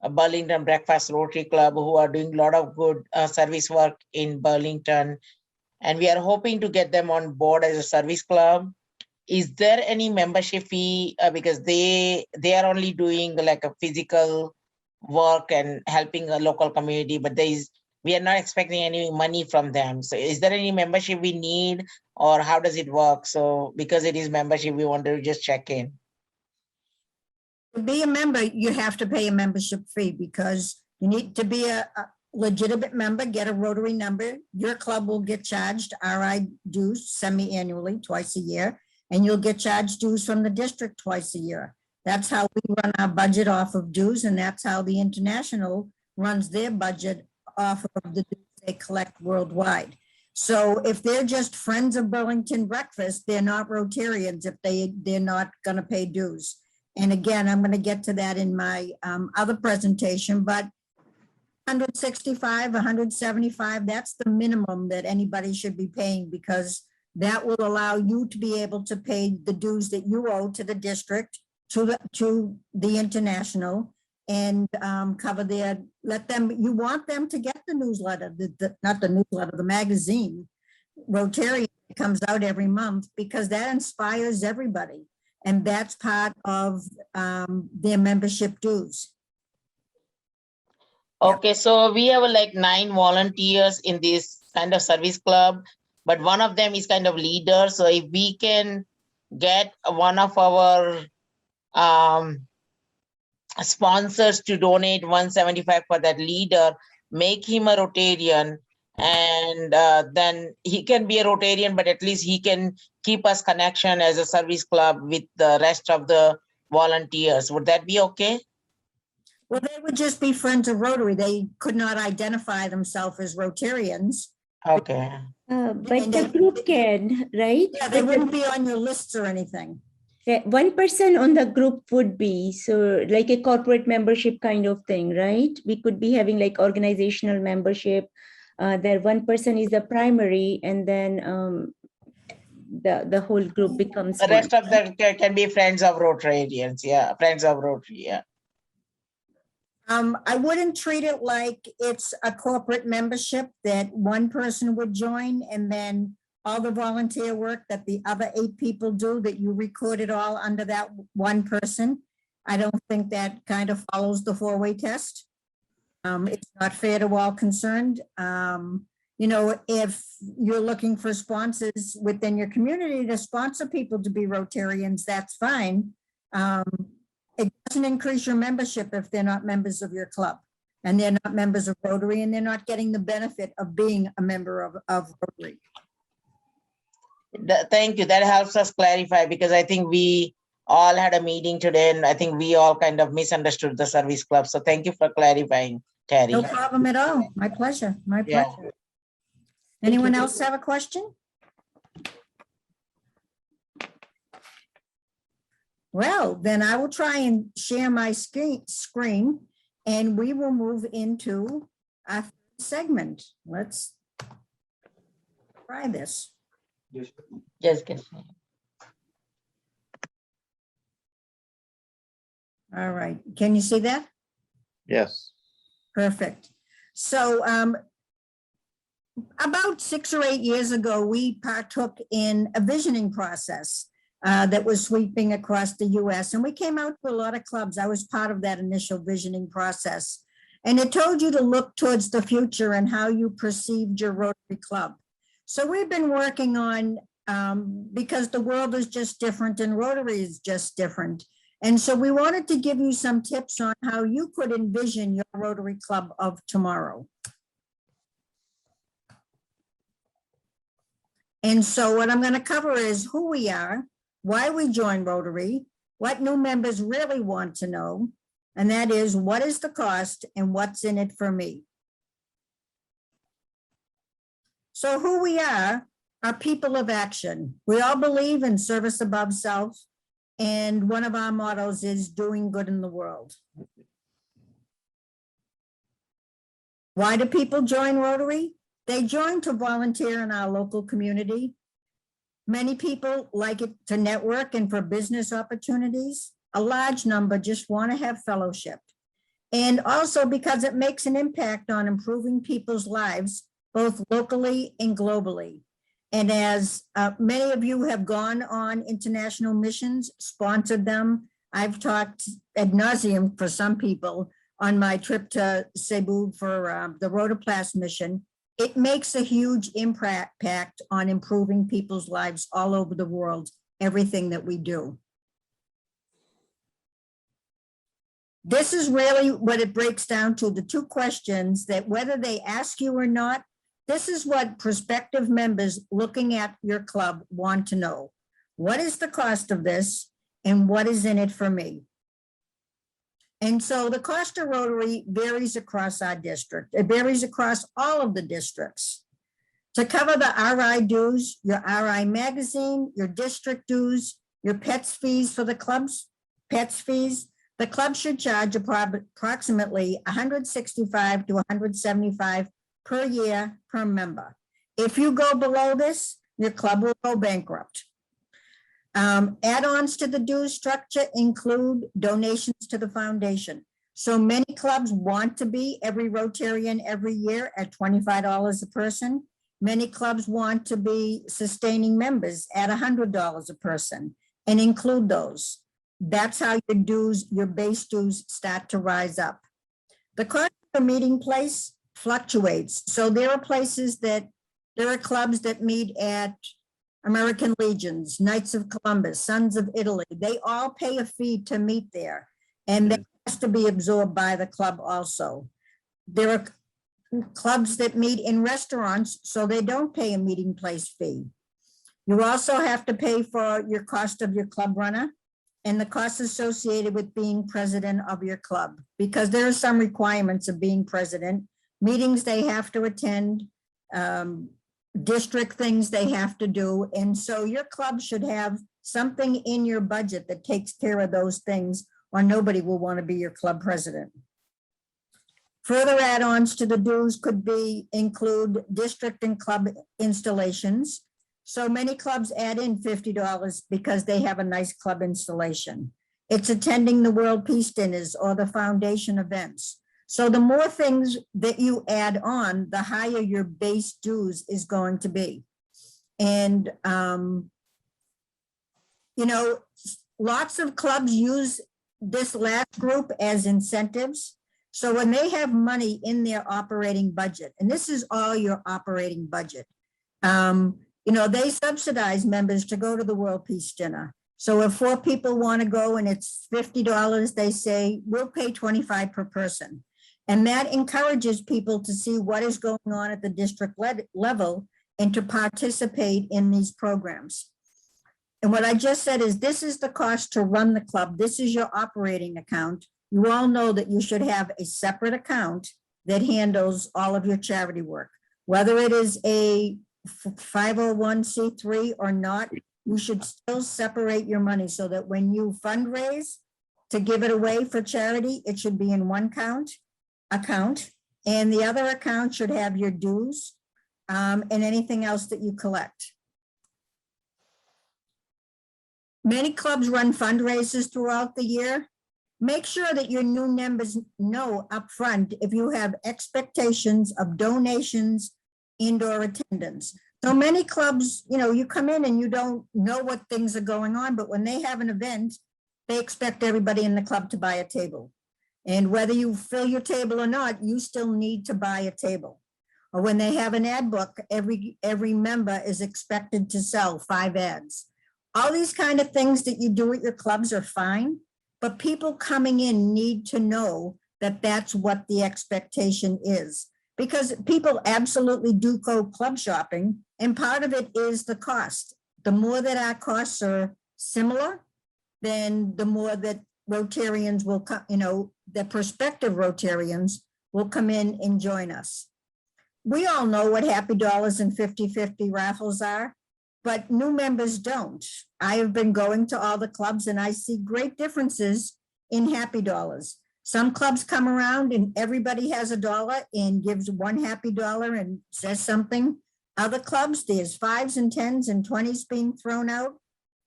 a Burlington Breakfast Rotary Club, who are doing a lot of good service work in Burlington, and we are hoping to get them on board as a service club. Is there any membership fee? Because they are only doing like a physical work and helping a local community, but we are not expecting any money from them. So is there any membership we need, or how does it work? So because it is membership, we wanted to just check in. To be a member, you have to pay a membership fee because you need to be a legitimate member, get a Rotary number. Your club will get charged RI dues semi-annually, twice a year, and you'll get charged dues from the district twice a year. That's how we run our budget off of dues, and that's how the International runs their budget off of the dues they collect worldwide. So if they're just friends of Burlington Breakfast, they're not Rotarians if they're not going to pay dues. And again, I'm going to get to that in my other presentation, but 165, 175, that's the minimum that anybody should be paying, because that will allow you to be able to pay the dues that you owe to the district, to the International, and cover you want them to get the newsletter, not the newsletter, the magazine, Rotary, comes out every month, because that inspires everybody. And that's part of their membership dues. Okay, so we have like 9 volunteers in this kind of service club, but one of them is kind of leader. So if we can get one of our sponsors to donate 175 for that leader, make him a Rotarian, and then he can be a Rotarian, but at least he can keep us connection as a service club with the rest of the volunteers. Would that be okay? Well, they would just be friends of Rotary. They could not identify themselves as Rotarians. Okay. But the group can, right? Yeah, they wouldn't be on your lists or anything. Yeah, one person on the group would be, so like a corporate membership kind of thing, right? We could be having like organizational membership. There one person is the primary, and then the whole group becomes The rest one. of them can be friends of Rotarians. Yeah, friends of Rotary. Yeah. I wouldn't treat it like it's a corporate membership that one person would join and then all the volunteer work that the other 8 people do, that you record it all under that one person. I don't think that kind of follows the 4-way test. It's not fair to all concerned. You know, if you're looking for sponsors within your community to sponsor people to be Rotarians, that's fine. It doesn't increase your membership if they're not members of your club, and they're not members of Rotary, and they're not getting the benefit of being a member of Rotary. Thank you. That helps us clarify, because I think we all had a meeting today, and I think we all kind of misunderstood the service club. So thank you for clarifying, Terry. No problem at all. My pleasure. My pleasure. Yeah. Anyone else have a question? Well, then I will try and share my screen, and we will move into our segment. Let's try this. Just kidding. All right. Can you see that? Yes. Perfect. So about 6 or 8 years ago, we partook in a visioning process that was sweeping across the US. And we came out to a lot of clubs. I was part of that initial visioning process. And it told you to look towards the future and how you perceived your Rotary Club. So we've been working on, because the world is just different and Rotary is just different. And so we wanted to give you some tips on how you could envision your Rotary Club of tomorrow. And so what I'm going to cover is who we are, why we joined Rotary, what new members really want to know, and that is what is the cost and what's in it for me. So who we are people of action. We all believe in service above self, and one of our mottos is doing good in the world. Why do people join Rotary? They join to volunteer in our local community. Many people like it to network and for business opportunities. A large number just want to have fellowship. And also because it makes an impact on improving people's lives, both locally and globally. And as many of you have gone on international missions, sponsored them, I've talked ad nauseum for some people on my trip to Cebu for the Rotoplas mission. It makes a huge impact on improving people's lives all over the world, everything that we do. This is really what it breaks down to, the two questions that whether they ask you or not, this is what prospective members looking at your club want to know. What is the cost of this and what is in it for me? And so the cost of Rotary varies across our district. It varies across all of the districts. To cover the RI dues, your RI magazine, your district dues, your pets fees for the clubs, pets fees, the club should charge approximately $165 to $175 per year per member. If you go below this, your club will go bankrupt. Add-ons to the dues structure include donations to the foundation. So many clubs want to be every Rotarian every year at $25 a person. Many clubs want to be sustaining members at $100 a person and include those. That's how your dues, your base dues start to rise up. The cost of a meeting place fluctuates. So there are clubs that meet at American Legions, Knights of Columbus, Sons of Italy. They all pay a fee to meet there, and that has to be absorbed by the club also. There are clubs that meet in restaurants, so they don't pay a meeting place fee. You also have to pay for your cost of your club runner and the costs associated with being president of your club, because there are some requirements of being president, meetings they have to attend, district things they have to do. And so your club should have something in your budget that takes care of those things, or nobody will want to be your club president. Further add-ons to the dues could include district and club installations. So many clubs add in $50 because they have a nice club installation. It's attending the World Peace Dinners or the foundation events. So the more things that you add on, the higher your base dues is going to be. And, lots of clubs use this last group as incentives. So when they have money in their operating budget, and this is all your operating budget, they subsidize members to go to the World Peace Dinner. So if 4 people want to go and it's $50, they say, we'll pay $25 per person. And that encourages people to see what is going on at the district level and to participate in these programs. And what I just said is this is the cost to run the club. This is your operating account. You all know that you should have a separate account that handles all of your charity work. Whether it is a 501c3 or not, you should still separate your money so that when you fundraise to give it away for charity, it should be in one account, and the other account should have your dues and anything else that you collect. Many clubs run fundraisers throughout the year. Make sure that your new members know upfront if you have expectations of donations and/or attendance. So many clubs, you come in and you don't know what things are going on, but when they have an event, they expect everybody in the club to buy a table. And whether you fill your table or not, you still need to buy a table. Or when they have an ad book, every member is expected to sell 5 ads. All these kind of things that you do at your clubs are fine, but people coming in need to know that that's what the expectation is. Because people absolutely do go club shopping, and part of it is the cost. The more that our costs are similar, then the more that Rotarians will come, the prospective Rotarians will come in and join us. We all know what Happy Dollars and 50/50 raffles are, but new members don't. I have been going to all the clubs and I see great differences in Happy Dollars. Some clubs come around and everybody has $1 and gives one happy dollar and says something. Other clubs, there's 5s and 10s and 20s being thrown out,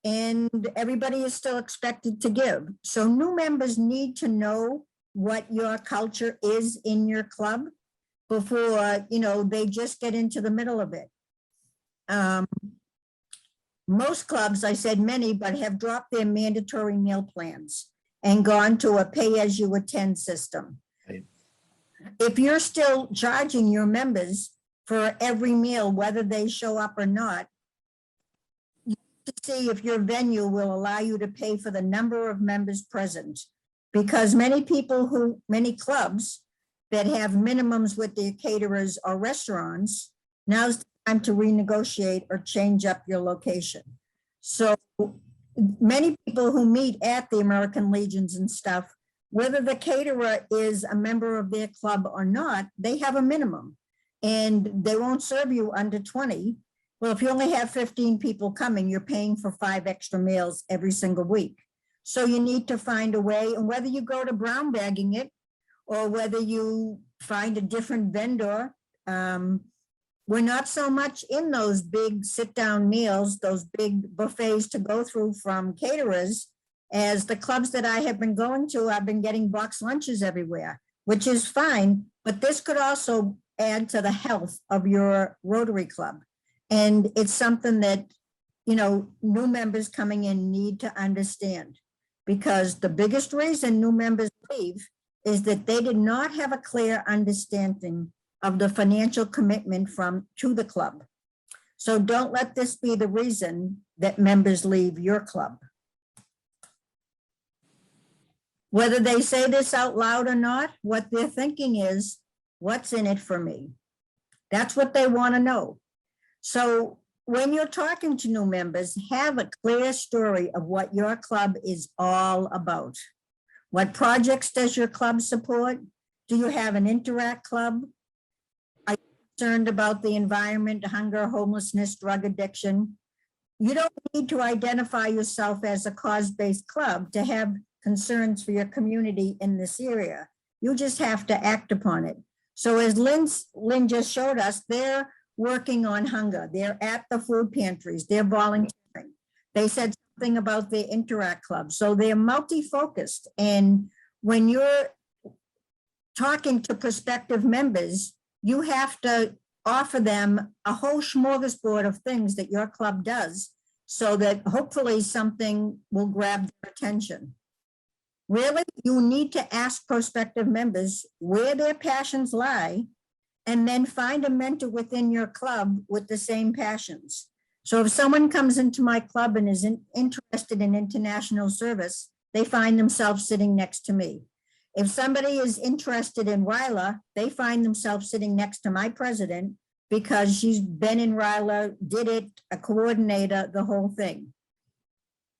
and everybody is still expected to give. So new members need to know what your culture is in your club before, they just get into the middle of it. Most clubs, I said many, but have dropped their mandatory meal plans and gone to a pay-as-you-attend system. Right. If you're still charging your members for every meal, whether they show up or not, you have to see if your venue will allow you to pay for the number of members present. Because many clubs that have minimums with their caterers or restaurants, now's the time to renegotiate or change up your location. So many people who meet at the American Legions and stuff, whether the caterer is a member of their club or not, they have a minimum and they won't serve you under 20. Well, if you only have 15 people coming, you're paying for 5 extra meals every single week. So you need to find a way, and whether you go to brown bagging it or whether you find a different vendor, we're not so much in those big sit-down meals, those big buffets to go through from caterers. As the clubs that I have been going to, I've been getting box lunches everywhere, which is fine, but this could also add to the health of your Rotary Club. And it's something that, new members coming in need to understand, because the biggest reason new members leave is that they did not have a clear understanding of the financial commitment to the club. So don't let this be the reason that members leave your club. Whether they say this out loud or not, what they're thinking is, what's in it for me? That's what they want to know. So when you're talking to new members, have a clear story of what your club is all about. What projects does your club support? Do you have an interact club? Concerned about the environment, hunger, homelessness, drug addiction? You don't need to identify yourself as a cause-based club to have concerns for your community in this area. You just have to act upon it. So as Lynn just showed us, they're working on hunger. They're at the food pantries. They're volunteering. They said something about the interact club. So they're multi-focused. And when you're talking to prospective members, you have to offer them a whole smorgasbord of things that your club does so that hopefully something will grab their attention. Really, you need to ask prospective members where their passions lie and then find a mentor within your club with the same passions. So if someone comes into my club and is interested in international service, they find themselves sitting next to me. If somebody is interested in RILA, they find themselves sitting next to my president because she's been in RILA, did it, a coordinator, the whole thing.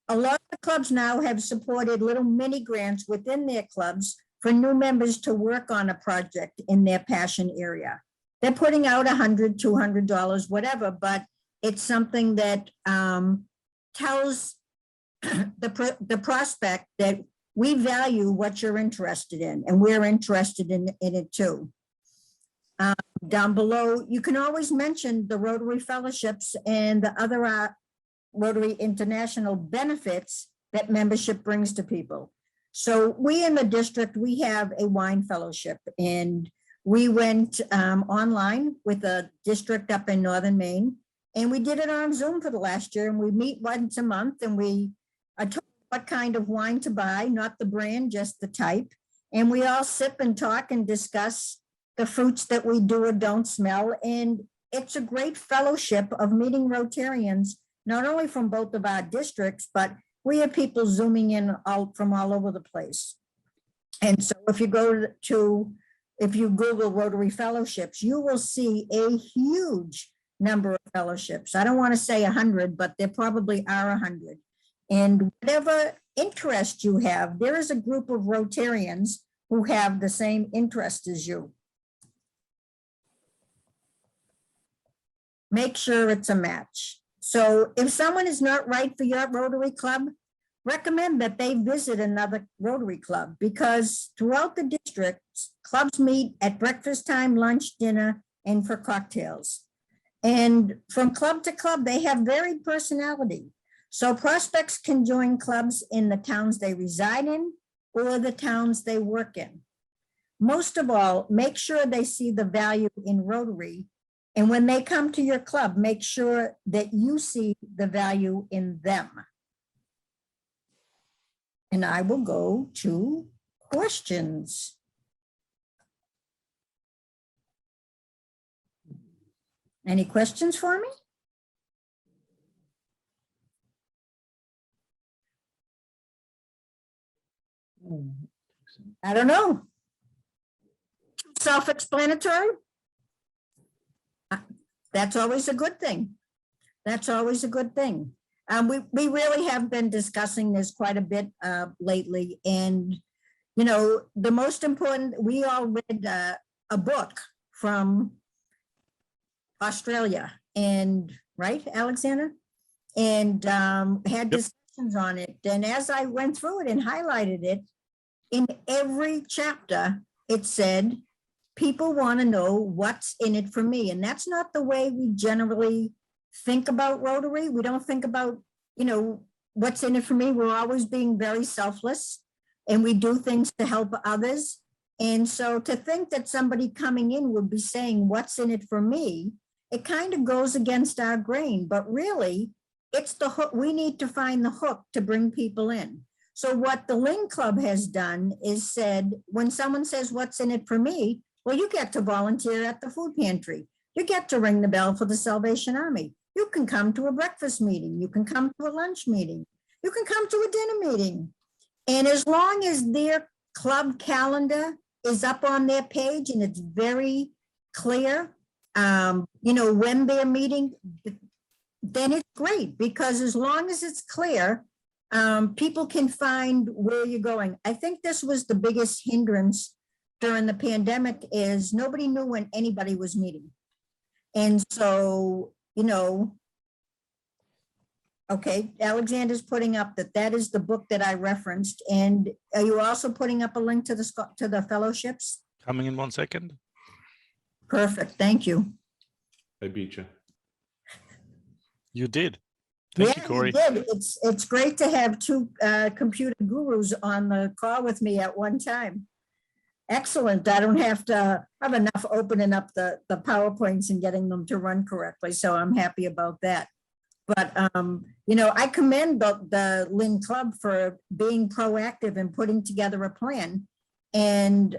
A lot of clubs now have supported little mini grants within their clubs for new members to work on a project in their passion area. They're putting out $100, $200, whatever, but it's something that tells the prospect that we value what you're interested in, and we're interested in it too. Down below, you can always mention the Rotary Fellowships and the other Rotary International benefits that membership brings to people. So we in the district, we have a wine fellowship, and we went online with a district up in Northern Maine, and we did it on Zoom for the last year, and we meet once a month, and we are told what kind of wine to buy, not the brand, just the type. And we all sip and talk and discuss the fruits that we do or don't smell. And it's a great fellowship of meeting Rotarians, not only from both of our districts, but we have people zooming in out from all over the place. And so if you go to, if you Google Rotary Fellowships, you will see a huge number of fellowships. I don't want to say 100, but there probably are 100. And whatever interest you have, there is a group of Rotarians who have the same interest as you. Make sure it's a match. So if someone is not right for your Rotary Club, recommend that they visit another Rotary Club, because throughout the district, clubs meet at breakfast time, lunch, dinner, and for cocktails. And from club to club, they have varied personality. So prospects can join clubs in the towns they reside in or the towns they work in. Most of all, make sure they see the value in Rotary. And when they come to your club, make sure that you see the value in them. And I will go to questions. Any questions for me? I don't know. Self-explanatory? That's always a good thing. That's always a good thing. We really have been discussing this quite a bit lately. And, you know, the most important, we all read a book from Australia, and right, Alexander? And had discussions on it. And as I went through it and highlighted it, in every chapter, it said, people want to know what's in it for me. And that's not the way we generally think about Rotary. We don't think about, you know, what's in it for me. We're always being very selfless, and we do things to help others. And so to think that somebody coming in would be saying, what's in it for me? It kind of goes against our grain, but really it's the hook. We need to find the hook to bring people in. So what the Lynn Club has done is said, when someone says, what's in it for me? Well, you get to volunteer at the food pantry. You get to ring the bell for the Salvation Army. You can come to a breakfast meeting. You can come to a lunch meeting. You can come to a dinner meeting. And as long as their club calendar is up on their page and it's very clear, you know, when they're meeting, then it's great, because as long as it's clear, people can find where you're going. I think this was the biggest hindrance during the pandemic, is nobody knew when anybody was meeting. And so, you know, okay, Alexander's putting up that is the book that I referenced. And are you also putting up a link to the fellowships? Coming in 1 second. Perfect, thank you. I beat you. You did. Thank you, Corey. Did. It's great to have two computer gurus on the call with me at one time. Excellent. I don't have to have enough opening up the PowerPoints and getting them to run correctly. So I'm happy about that. But, you know, I commend the Lynn Club for being proactive and putting together a plan. And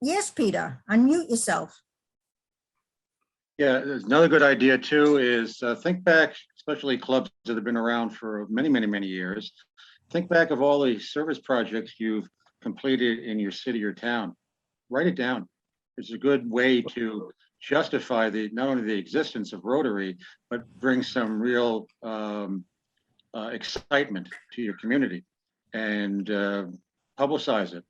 yes, Peter, unmute yourself. Yeah, there's another good idea too is think back, especially clubs that have been around for many, many, many years. Think back of all the service projects you've completed in your city or town. Write it down. It's a good way to justify not only the existence of Rotary, but bring some real excitement to your community, and publicize it.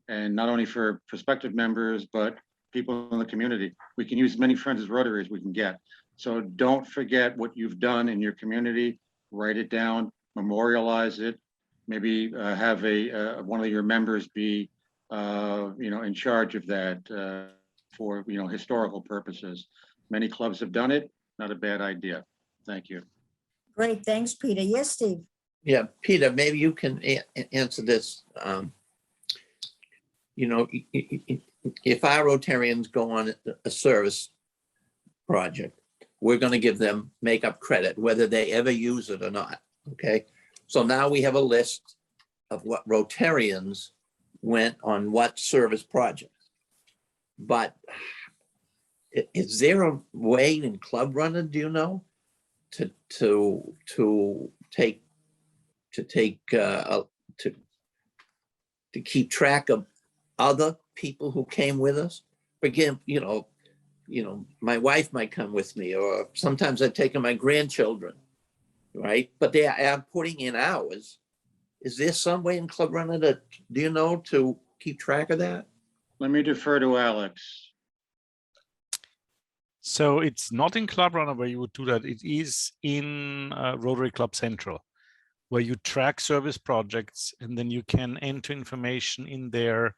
And not only for prospective members, but people in the community. We can use as many friends as Rotary as we can get. So don't forget what you've done in your community. Write it down, memorialize it. Maybe have one of your members be, you know, in charge of that for, you know, historical purposes. Many clubs have done it. Not a bad idea. Thank you. Great, thanks, Peter. Yes, Steve. Yeah, Peter, maybe you can answer this. You know, if our Rotarians go on a service project, we're going to give them makeup credit, whether they ever use it or not. Okay. So now we have a list of what Rotarians went on what service projects. But is there a way in Club Runner, do you know, to take take, to keep track of other people who came with us. Again, my wife might come with me, or sometimes I've taken my grandchildren, right? But they are putting in hours. Is there some way in Club Runner that, do you know, to keep track of that? Let me defer to Alex. So it's not in Club Runner where you would do that. It is in Rotary Club Central, where you track service projects, and then you can enter information in there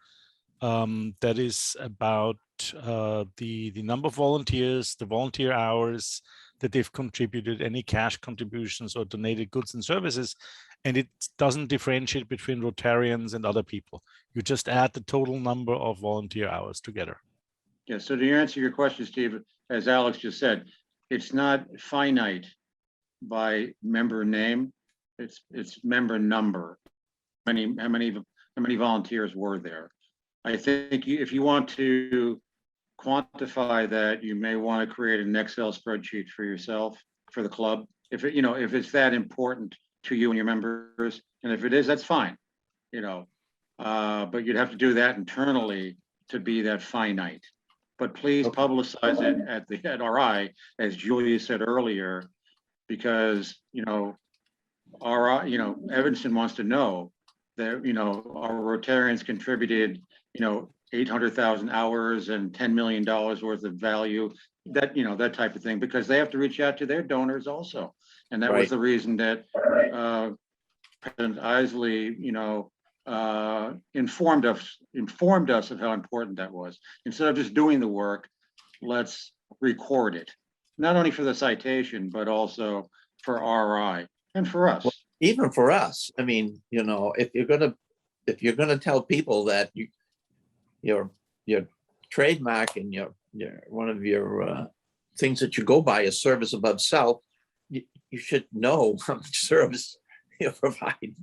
that is about the number of volunteers, the volunteer hours that they've contributed, any cash contributions or donated goods and services. And it doesn't differentiate between Rotarians and other people. You just add the total number of volunteer hours together. Yeah, so to answer your question, Steve, as Alex just said, it's not finite by member name. It's member number. How many volunteers were there? I think if you want to quantify that, you may want to create an Excel spreadsheet for yourself, for the club. If it's that important to you and your members, and if it is, that's fine. But you'd have to do that internally to be that finite. But please publicize it at RI, as Julia said earlier, because Evanston wants to know that our Rotarians contributed 800,000 hours and $10 million worth of value, that type of thing, because they have to reach out to their donors also. And that was the reason that President Isley, informed us of how important that was. Instead of just doing the work, let's record it, not only for the citation, but also for RI and for us. Well, even for us, I mean, if you're gonna tell people that your trademark and your one of your things that you go by is service above self, you should know how much service you're providing.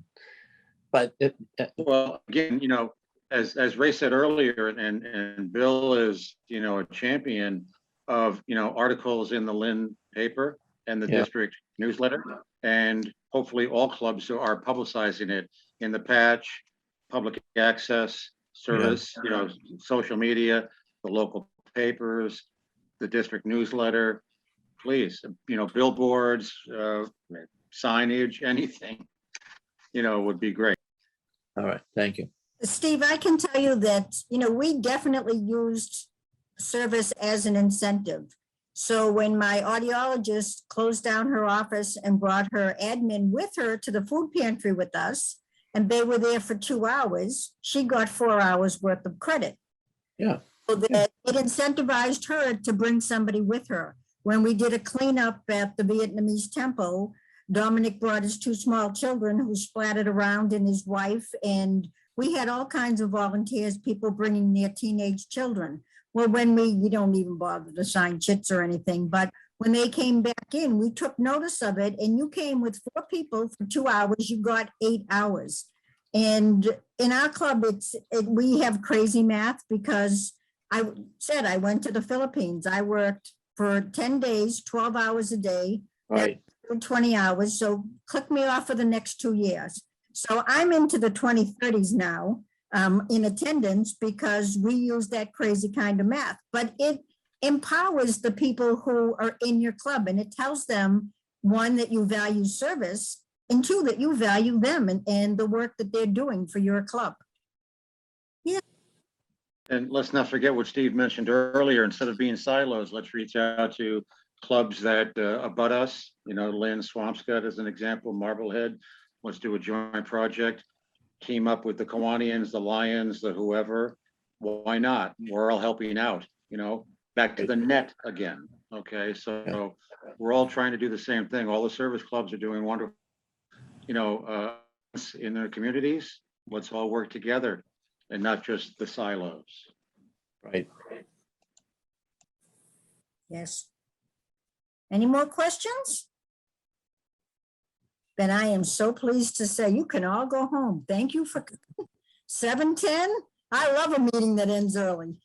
But well, again, as Ray said earlier, and Bill is, a champion of, articles in the Lynn paper and the district newsletter, and hopefully all clubs are publicizing it in the patch, public access service, social media, the local papers, the district newsletter. Please, billboards, signage, anything, would be great. All right, thank you. Steve, I can tell you that, we definitely used service as an incentive. So when my audiologist closed down her office and brought her admin with her to the food pantry with us, and they were there for 2 hours, she got 4 hours worth of credit. Yeah. So that it incentivized her to bring somebody with her. When we did a cleanup at the Vietnamese temple, Dominic brought his 2 small children who splattered around, and his wife, and we had all kinds of volunteers, people bringing their teenage children. Well, when we don't even bother to sign chits or anything, but when they came back in, we took notice of it, and you came with 4 people for 2 hours, you got 8 hours. And in our club, we have crazy math, because I said I went to the Philippines. I worked for 10 days, 12 hours a day. Right. 20 hours. So click me off for the next 2 years. So I'm into the 2030s now in attendance, because we use that crazy kind of math, but it empowers the people who are in your club, and it tells them, 1, that you value service, and 2, that you value them and the work that they're doing for your club. Yeah. And let's not forget what Steve mentioned earlier. Instead of being silos, let's reach out to clubs that abut us. Lynn, Swampscott as an example, Marblehead. Let's do a joint project. Team up with the Kiwanians, the Lions, the whoever. Why not? We're all helping out. Back to the net again. Okay, so we're all trying to do the same thing. All the service clubs are doing wonderful. In their communities, let's all work together and not just the silos. Right. Yes. Any more questions? Then I am so pleased to say you can all go home. Thank you for 7:10. I love a meeting that ends early.